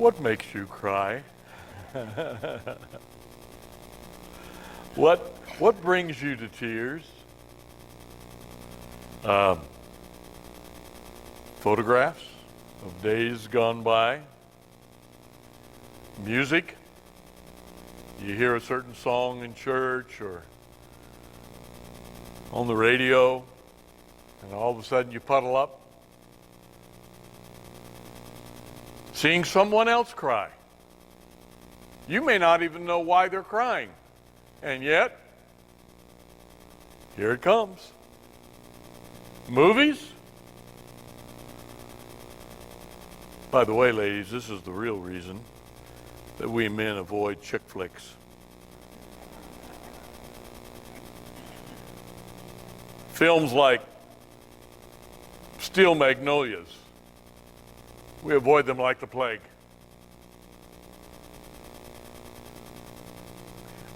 What makes you cry? What brings you to tears? Photographs of days gone by? Music? You hear a certain song in church or on the radio, and all of a sudden you puddle up. Seeing someone else cry. You may not even know why they're crying, and yet, here it comes. Movies? By the way, ladies, this is the real reason that we men avoid chick flicks. Films like Steel Magnolias, we avoid them like the plague.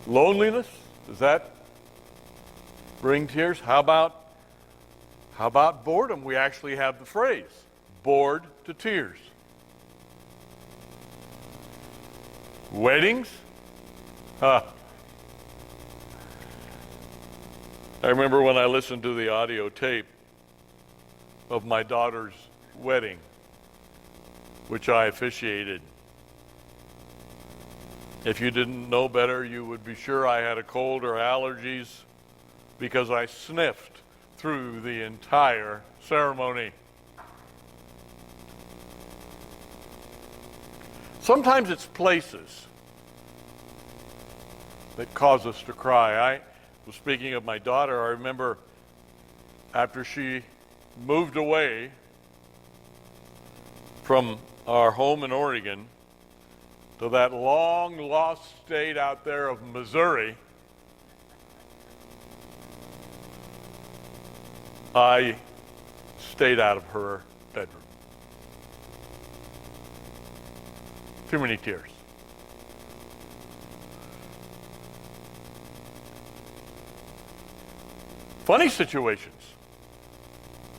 Loneliness, does that bring tears? How about boredom? We actually have the phrase, bored to tears. Weddings? I remember when I listened to the audio tape of my daughter's wedding, which I officiated. If you didn't know better, you would be sure I had a cold or allergies because I sniffed through the entire ceremony. Sometimes it's places that cause us to cry. I was speaking of my daughter. I remember after she moved away from our home in Oregon to that long lost state out there of Missouri, I stayed out of her bedroom. Too many tears. Funny situations.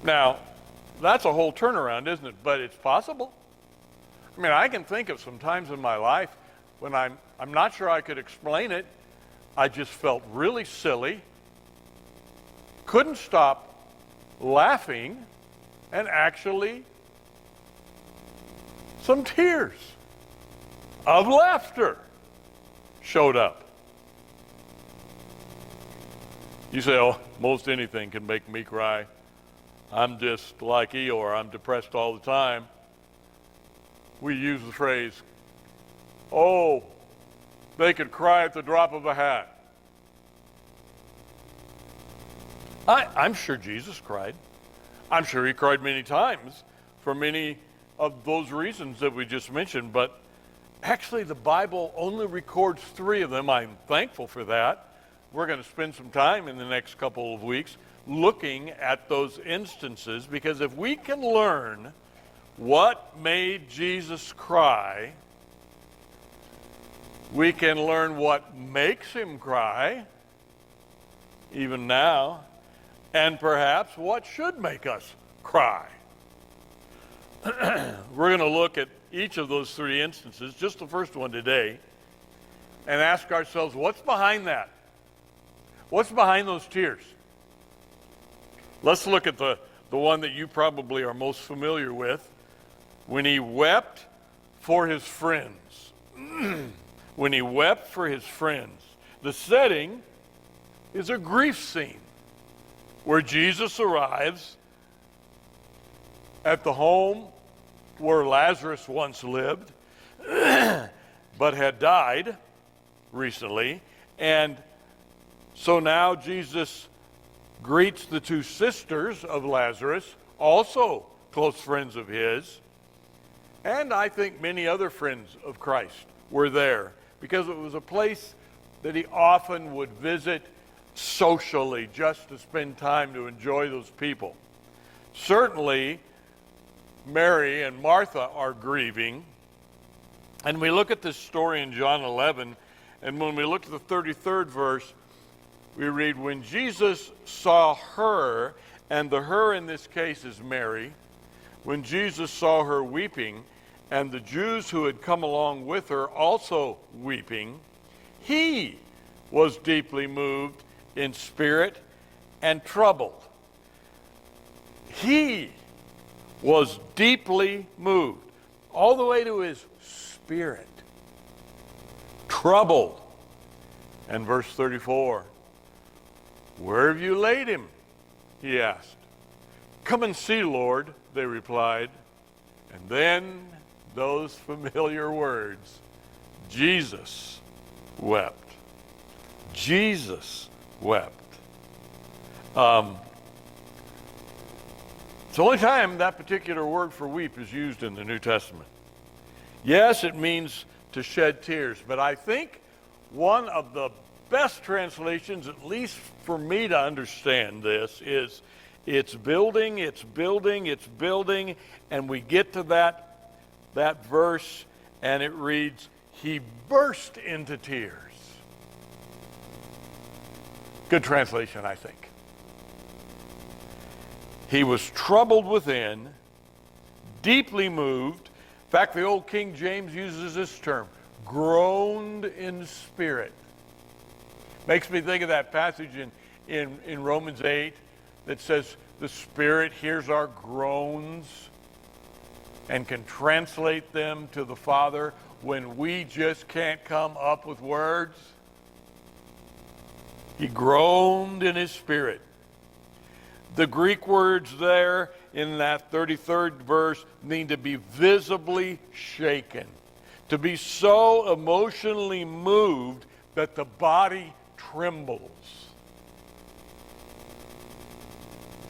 Now, that's a whole turnaround, isn't it? But it's possible. I mean, I can think of some times in my life when I'm not sure I could explain it. I just felt really silly, couldn't stop laughing, and actually some tears of laughter showed up. You say, oh, most anything can make me cry. I'm just like Eeyore, I'm depressed all the time. We use the phrase, oh, they could cry at the drop of a hat. I'm sure Jesus cried. I'm sure he cried many times for many of those reasons that we just mentioned, but actually the Bible only records 3 of them. I'm thankful for that. We're going to spend some time in the next couple of weeks looking at those instances, because if we can learn what made Jesus cry, we can learn what makes him cry, even now, and perhaps what should make us cry. We're going to look at each of those 3 instances, just the first one today, and ask ourselves, what's behind that? What's behind those tears? Let's look at the one that you probably are most familiar with. When he wept for his friends. When he wept for his friends. The setting is a grief scene where Jesus arrives at the home where Lazarus once lived, but had died recently. And so now Jesus greets the 2 sisters of Lazarus, also close friends of his. And I think many other friends of Christ were there, because it was a place that he often would visit socially, just to spend time to enjoy those people. Certainly, Mary and Martha are grieving. And we look at this story in John 11, and when we look at the 33rd verse, we read, when Jesus saw her, and the her in this case is Mary, when Jesus saw her weeping, and the Jews who had come along with her also weeping, he was deeply moved in spirit and troubled. He was deeply moved, all the way to his spirit, troubled. And verse 34, "Where have you laid him?" he asked. "Come and see, Lord," they replied. And then those familiar words, Jesus wept. Jesus wept. It's the only time that particular word for weep is used in the New Testament. Yes, it means to shed tears, but I think one of the best translations, at least for me to understand this, is it's building, it's building, it's building, and we get to that verse, and it reads, he burst into tears. Good translation, I think. He was troubled within, deeply moved. In fact, the old King James uses this term, groaned in spirit. Makes me think of that passage in Romans 8 that says the Spirit hears our groans and can translate them to the Father when we just can't come up with words. He groaned in his spirit. The Greek words there in that 33rd verse mean to be visibly shaken, to be so emotionally moved that the body trembles.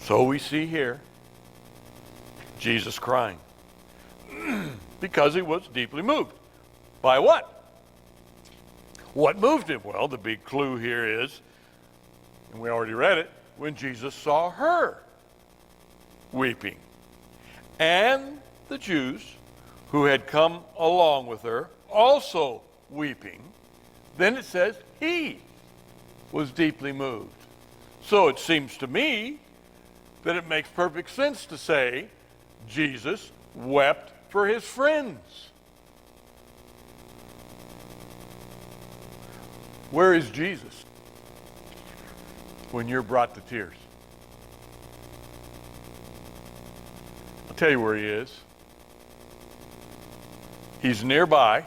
So we see here Jesus crying because he was deeply moved. By what? What moved him? Well, the big clue here is, and we already read it, when Jesus saw her weeping. And the Jews who had come along with her also weeping. Then it says he was deeply moved. So it seems to me that it makes perfect sense to say Jesus wept for his friends. Where is Jesus when you're brought to tears? I'll tell you where he is. He's nearby,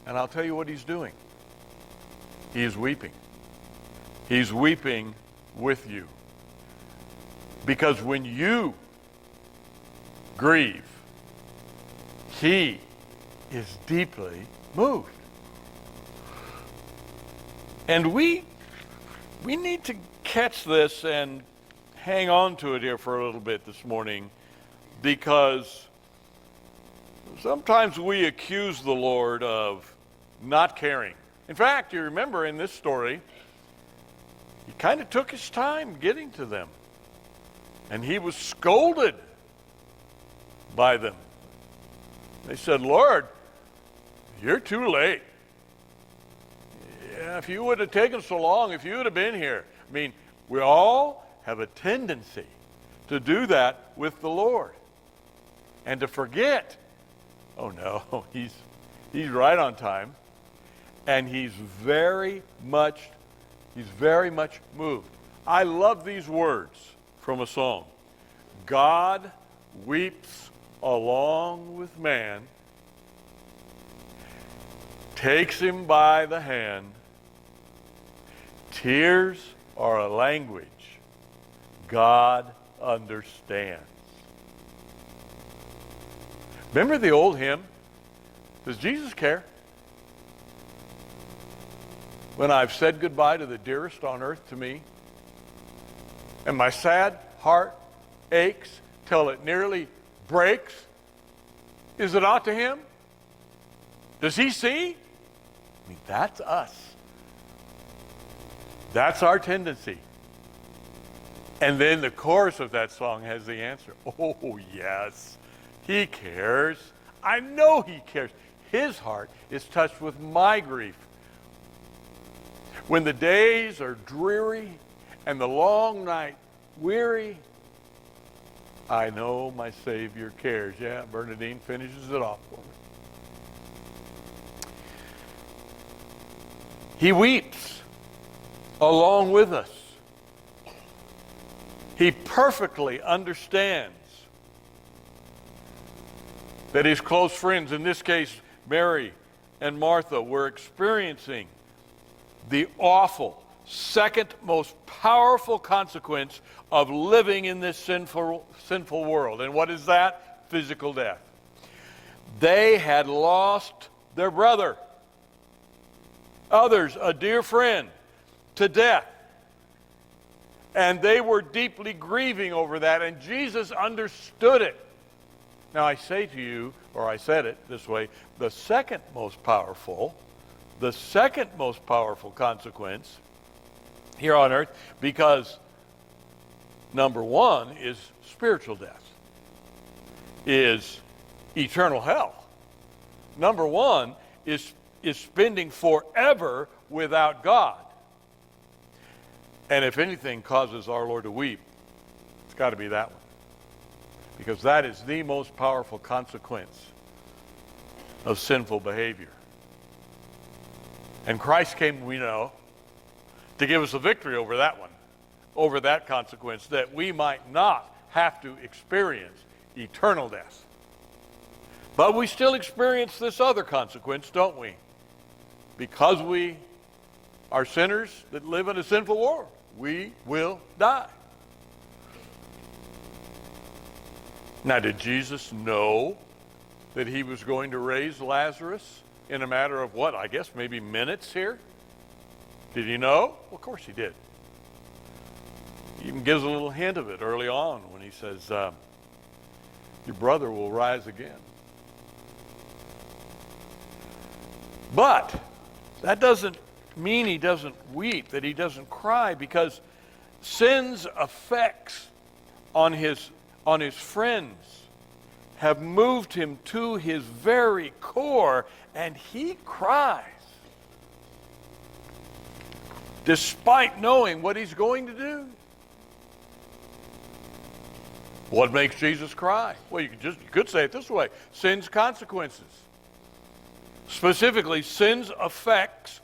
and I'll tell you what he's doing. He is weeping. He's weeping with you. Because when you grieve, he is deeply moved. And we need to catch this and hang on to it here for a little bit this morning, because sometimes we accuse the Lord of not caring. In fact, you remember in this story, he kind of took his time getting to them. And he was scolded by them. They said, Lord, you're too late. Yeah, if you would have taken so long, if you would have been here. I mean, we all have a tendency to do that with the Lord and to forget. Oh no, he's right on time, and he's very much moved. I love these words from a song. God weeps along with man, takes him by the hand. Tears are a language God understands. Remember the old hymn, Does Jesus care? When I've said goodbye to the dearest on earth to me, and my sad heart aches till it nearly breaks, is it not to him? Does he see? I mean, that's us. That's our tendency. And then the chorus of that song has the answer. Oh, yes, he cares. I know he cares. His heart is touched with my grief. When the days are dreary and the long night weary, I know my Savior cares. Yeah, Bernadine finishes it off for me. He weeps along with us. He perfectly understands that his close friends, in this case Mary and Martha, were experiencing the awful, second most powerful consequence of living in this sinful world. And what is that? Physical death. They had lost their brother, others, a dear friend, to death. And they were deeply grieving over that, and Jesus understood it. Now I say to you, or I said it this way, the second most powerful consequence here on earth, because number one is spiritual death, is eternal hell. Number one is spending forever without God. And if anything causes our Lord to weep, it's got to be that one. Because that is the most powerful consequence of sinful behavior. And Christ came, we know, to give us a victory over that one, over that consequence, that we might not have to experience eternal death. But we still experience this other consequence, don't we? Because we are sinners that live in a sinful world, we will die. Now, did Jesus know that he was going to raise Lazarus in a matter of what? I guess maybe minutes here? Did he know? Well, of course he did. He even gives a little hint of it early on when he says, your brother will rise again. But that doesn't mean he doesn't weep, that he doesn't cry, because sin's effects on his friends have moved him to his very core, and he cries despite knowing what he's going to do. What makes Jesus cry? Well, you could say it this way: sin's consequences. Specifically, sin's effects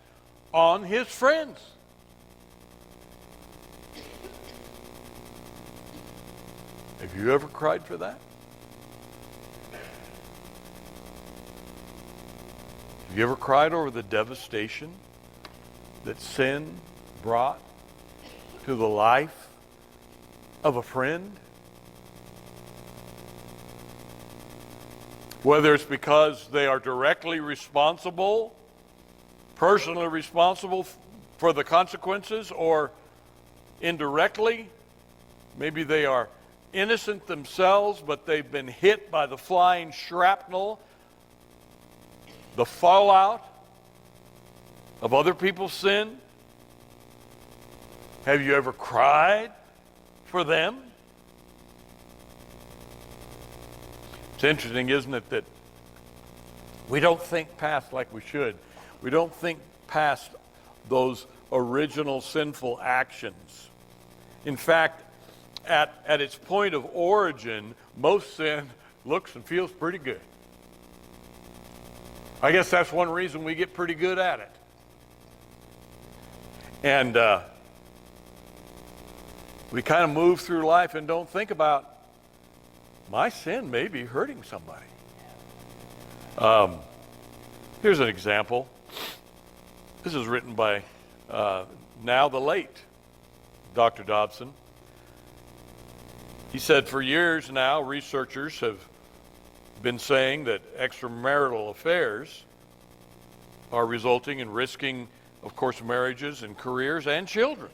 on his friends. Have you ever cried for that? Have you ever cried over the devastation that sin brought to the life of a friend? Whether it's because they are directly responsible, personally responsible for the consequences, or indirectly, maybe they are innocent themselves, but they've been hit by the flying shrapnel, the fallout of other people's sin. Have you ever cried for them? It's interesting, isn't it, that we don't think past like we should. We don't think past those original sinful actions. In fact, at its point of origin, most sin looks and feels pretty good. I guess that's one reason we get pretty good at it. And we kind of move through life and don't think about, my sin may be hurting somebody. Here's an example. This is written by now the late Dr. Dobson. He said, for years now, researchers have been saying that extramarital affairs are resulting in risking, of course, marriages and careers and children.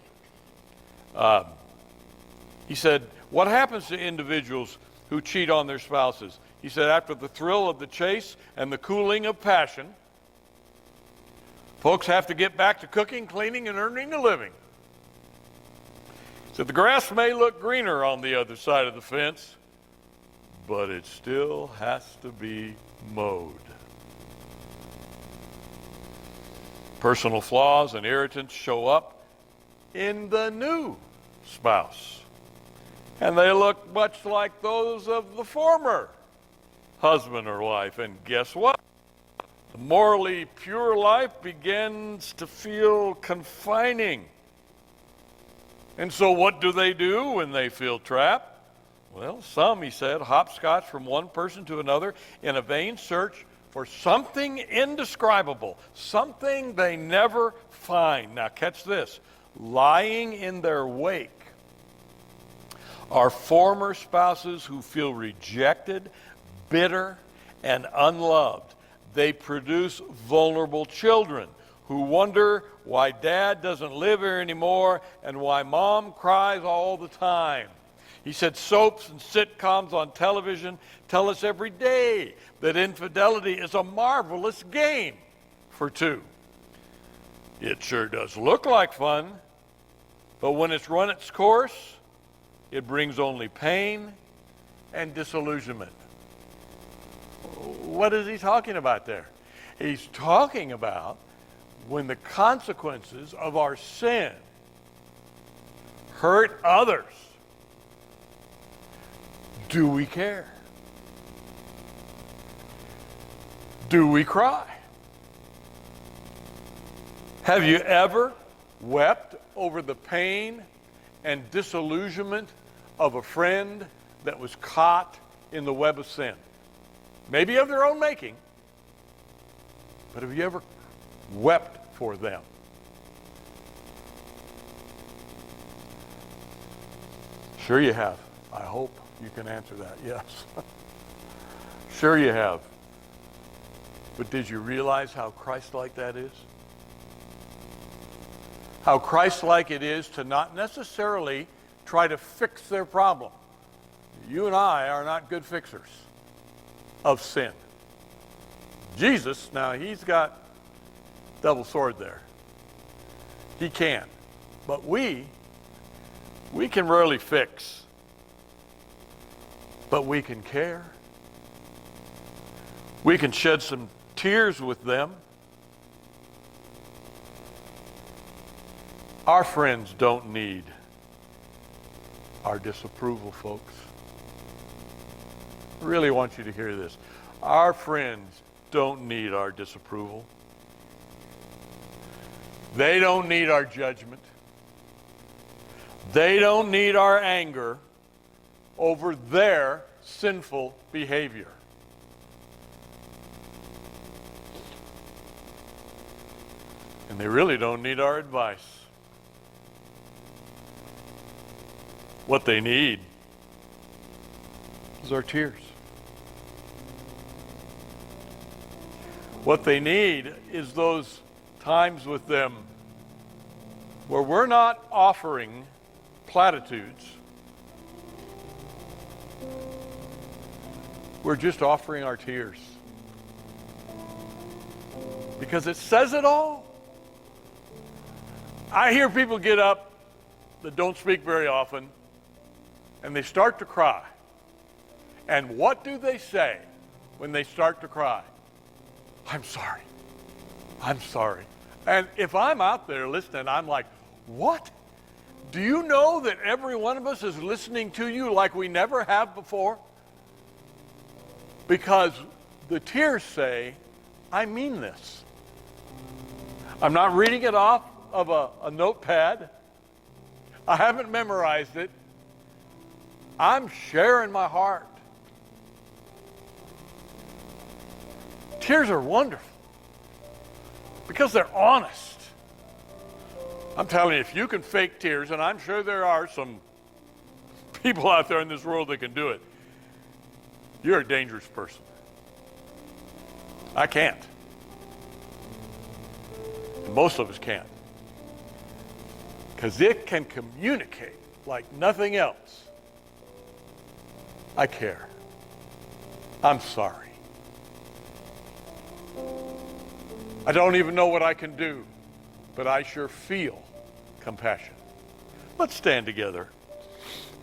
He said, what happens to individuals who cheat on their spouses? He said, after the thrill of the chase and the cooling of passion, folks have to get back to cooking, cleaning, and earning a living. He said, the grass may look greener on the other side of the fence, but it still has to be mowed. Personal flaws and irritants show up in the new spouse. And they look much like those of the former husband or wife. And guess what? The morally pure life begins to feel confining. And so what do they do when they feel trapped? Well, some, he said, hopscotch from one person to another in a vain search for something indescribable, something they never find. Now catch this. Lying in their wake are former spouses who feel rejected, bitter, and unloved. They produce vulnerable children who wonder why dad doesn't live here anymore and why mom cries all the time. He said soaps and sitcoms on television tell us every day that infidelity is a marvelous game for two. It sure does look like fun, but when it's run its course, it brings only pain and disillusionment. What is he talking about there? He's talking about when the consequences of our sin hurt others. Do we care? Do we cry? Have you ever wept over the pain and disillusionment of a friend that was caught in the web of sin? Maybe of their own making, but have you ever wept for them? Sure you have. I hope you can answer that, yes. Sure you have. But did you realize how Christ-like that is? How Christ-like it is to not necessarily try to fix their problem. You and I are not good fixers of sin. Jesus, now he's got double sword there. He can. But we can rarely fix. But we can care. We can shed some tears with them. Our friends don't need our disapproval, folks. I really want you to hear this. Our friends don't need our disapproval. They don't need our judgment. They don't need our anger over their sinful behavior. And they really don't need our advice. What they need is our tears. What they need is those times with them where we're not offering platitudes. We're just offering our tears. Because it says it all. I hear people get up that don't speak very often, and they start to cry. And what do they say when they start to cry? I'm sorry. I'm sorry. And if I'm out there listening, I'm like, what? Do you know that every one of us is listening to you like we never have before? Because the tears say, I mean this. I'm not reading it off of a notepad. I haven't memorized it. I'm sharing my heart. Tears are wonderful because they're honest. I'm telling you, if you can fake tears, and I'm sure there are some people out there in this world that can do it, you're a dangerous person. I can't. And most of us can't. Because it can communicate like nothing else. I care. I'm sorry. I don't even know what I can do, but I sure feel compassion. Let's stand together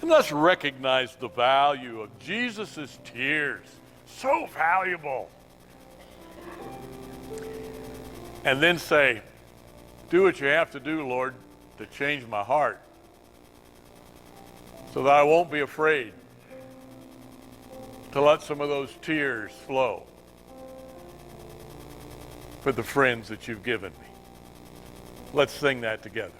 and let's recognize the value of Jesus' tears. So valuable. And then say, do what you have to do, Lord, to change my heart so that I won't be afraid to let some of those tears flow for the friends that you've given me. Let's sing that together.